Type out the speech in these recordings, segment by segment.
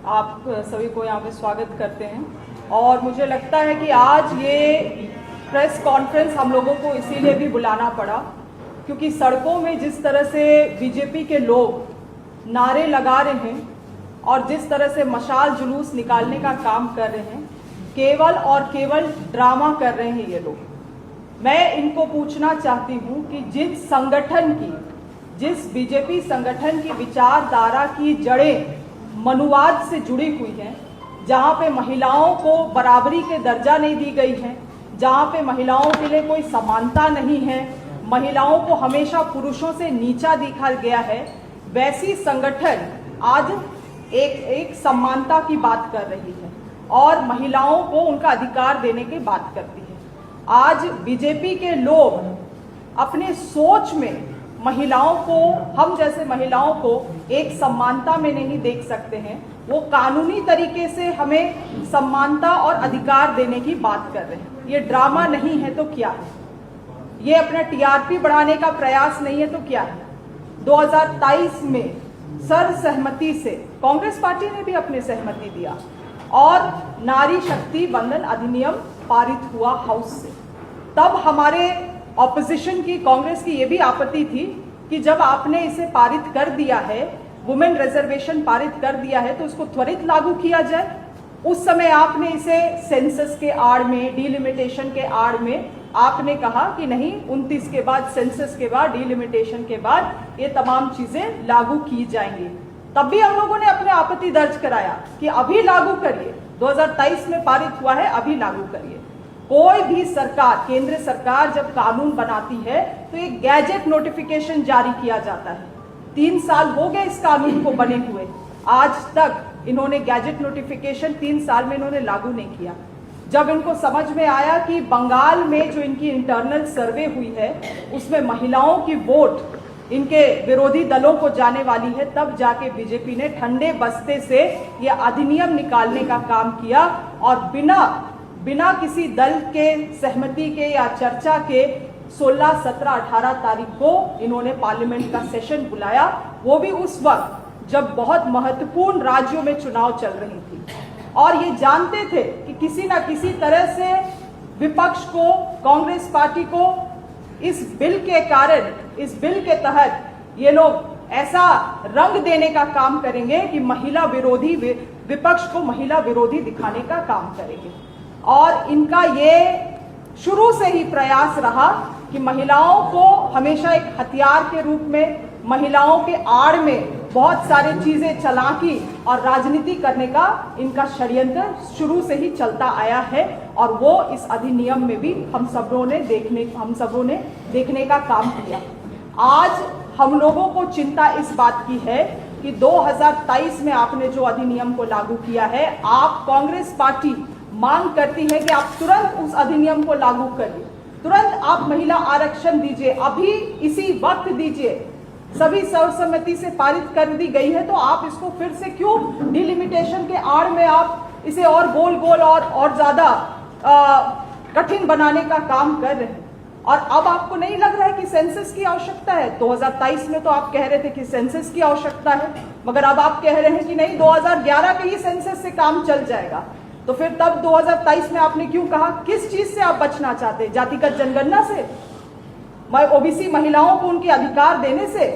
आप सभी को यहाँ पे स्वागत करते हैं। और मुझे लगता है कि आज ये प्रेस कॉन्फ्रेंस हम लोगों को इसीलिए भी बुलाना पड़ा क्योंकि सड़कों में जिस तरह से बीजेपी के लोग नारे लगा रहे हैं और जिस तरह से मशाल जुलूस निकालने का काम कर रहे हैं, केवल और केवल ड्रामा कर रहे हैं ये लोग। मैं इनको पूछना चाहती हूँ कि जिस बीजेपी संगठन की विचारधारा की जड़ें मनुवाद से जुड़ी हुई हैं, जहाँ पे महिलाओं को बराबरी के दर्जा नहीं दी गई है, जहाँ पे महिलाओं के लिए कोई समानता नहीं है, महिलाओं को हमेशा पुरुषों से नीचा देखा गया है, वैसी संगठन आज एक समानता की बात कर रही है और महिलाओं को उनका अधिकार देने की बात करती है। आज बीजेपी के लोग अपने सोच में महिलाओं को, हम जैसे महिलाओं को एक समानता में नहीं देख सकते हैं, वो कानूनी तरीके से हमें समानता और अधिकार देने की बात कर रहे हैं। ये ड्रामा नहीं है तो क्या है? ये अपना टीआरपी बढ़ाने का प्रयास नहीं है तो क्या है? 2023 में सर्वसहमति से कांग्रेस पार्टी ने भी अपनी सहमति दिया और नारी शक्ति वंदन अधिनियम पारित हुआ हाउस से। तब हमारे ऑपोजिशन की, कांग्रेस की ये भी आपत्ति थी कि जब आपने इसे पारित कर दिया है, वुमेन रिजर्वेशन पारित कर दिया है, तो उसको त्वरित लागू किया जाए। उस समय आपने इसे सेंसस के आड़ में, डिलिमिटेशन के आड़ में आपने कहा कि नहीं, 29 के बाद, सेंसस के बाद, डिलिमिटेशन के बाद ये तमाम चीजें लागू की जाएंगी। तब भी हम लोगों ने अपने आपत्ति दर्ज कराया कि अभी लागू करिए, 2023 में पारित हुआ है, अभी लागू करिए। कोई भी सरकार, केंद्र सरकार जब कानून बनाती है तो एक गैजेट नोटिफिकेशन जारी किया जाता है। 3 साल हो गए इस कानून को बने हुए, आज तक इन्होंने गैजेट नोटिफिकेशन 3 साल में इन्होंने लागू नहीं किया। जब इनको समझ में आया कि बंगाल में जो इनकी इंटरनल सर्वे हुई है उसमें महिलाओं की वोट इनके विरोधी दलों को जाने वाली है, तब जाके बीजेपी ने ठंडे बस्ते से यह अधिनियम निकालने का काम किया और बिना किसी दल के सहमति के या चर्चा के 16, 17, 18 तारीख को इन्होंने पार्लियामेंट का सेशन बुलाया, वो भी उस वक्त जब बहुत महत्वपूर्ण राज्यों में चुनाव चल रही थी और ये जानते थे कि किसी ना किसी तरह से विपक्ष को, कांग्रेस पार्टी को इस बिल के कारण, इस बिल के तहत ये लोग ऐसा रंग देने का काम करेंगे कि महिला विरोधी, विपक्ष को महिला विरोधी दिखाने का काम करेंगे। और इनका ये शुरू से ही प्रयास रहा कि महिलाओं को हमेशा एक हथियार के रूप में, महिलाओं के आड़ में बहुत सारी चीजें चलाकी और राजनीति करने का इनका षड्यंत्र शुरू से ही चलता आया है और वो इस अधिनियम में भी हम सबों ने देखने का काम किया। आज हम लोगों को चिंता इस बात की है कि 2023 में आपने जो अधिनियम को लागू किया है, आप कांग्रेस पार्टी मांग करती है कि आप तुरंत उस अधिनियम को लागू करिए, तुरंत आप महिला आरक्षण दीजिए, अभी इसी वक्त दीजिए। सभी सर्वसम्मति से पारित कर दी गई है तो आप इसको फिर से क्यों डिलिमिटेशन के आड़ में आप इसे और गोल और ज्यादा कठिन बनाने का काम कर रहे हैं? और अब आपको नहीं लग रहा है कि सेंसस की आवश्यकता है? 2023 में तो आप कह रहे थे कि सेंसस की आवश्यकता है, मगर अब आप कह रहे हैं कि नहीं, 2011 के ही सेंसस से काम चल जाएगा। तो फिर तब 2023 में आपने क्यों कहा? किस चीज से आप बचना चाहते हैं? जातिगत जनगणना से? ओबीसी महिलाओं को उनके अधिकार देने से?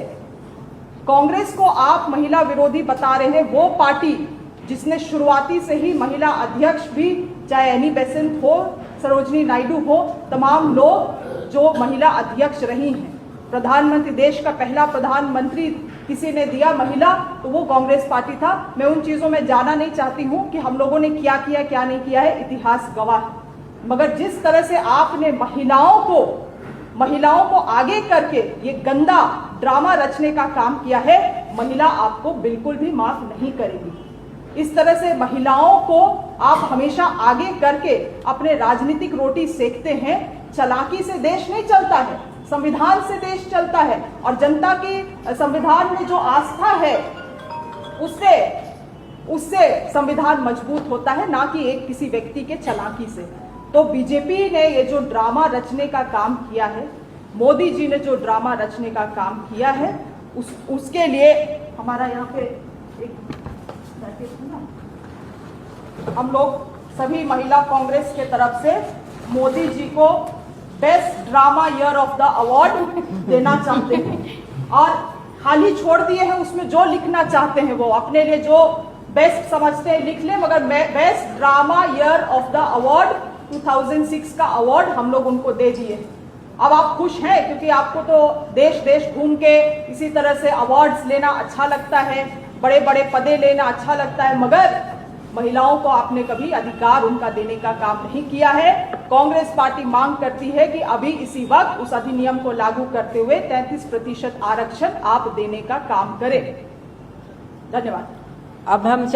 कांग्रेस को आप महिला विरोधी बता रहे हैं, वो पार्टी जिसने शुरुआती से ही महिला अध्यक्ष भी, चाहे एनी बेसेंट हो, सरोजनी नायडू हो, तमाम लोग जो महिला अध्यक्ष रही हैं। प्रधानमंत्री, देश का पहला प्रधानमंत्री किसी ने दिया महिला, तो वो कांग्रेस पार्टी था। मैं उन चीजों में जाना नहीं चाहती हूं कि हम लोगों ने क्या किया क्या नहीं किया है, इतिहास गवाह है। मगर जिस तरह से आपने महिलाओं को आगे करके ये गंदा ड्रामा रचने का काम किया है, महिला आपको बिल्कुल भी माफ नहीं करेगी। इस तरह से महिलाओं को आप हमेशा आगे करके अपने राजनीतिक रोटी सेकते हैं। चालाकी से देश नहीं चलता है, संविधान से देश चलता है और जनता की संविधान में जो आस्था है उससे संविधान मजबूत होता है, ना कि एक किसी व्यक्ति के चालाकी से। तो बीजेपी ने ये जो ड्रामा रचने का काम किया है, मोदी जी ने जो ड्रामा रचने का काम किया है, उसके लिए हमारा यहाँ पे एक हम लोग सभी महिला कांग्रेस के तरफ से मोदी जी को best drama year of the award देना चाहते हैं और खाली छोड़ दिए हैं, उसमें जो लिखना चाहते हैं वो अपने लिए जो बेस्ट समझते हैं लिख ले, मगर best drama year of the award 2006 का अवार्ड हम लोग उनको दे दिए। अब आप खुश हैं क्योंकि आपको तो देश देश घूम के इसी तरह से अवार्ड्स लेना अच्छा लगता है, बड़े बड़े पदे लेना अच्छा लगता है, मगर महिलाओं को आपने कभी अधिकार उनका देने का काम नहीं किया है। कांग्रेस पार्टी मांग करती है कि अभी इसी वक्त उस अधिनियम को लागू करते हुए 33% आरक्षण आप देने का काम करें। धन्यवाद। अब हम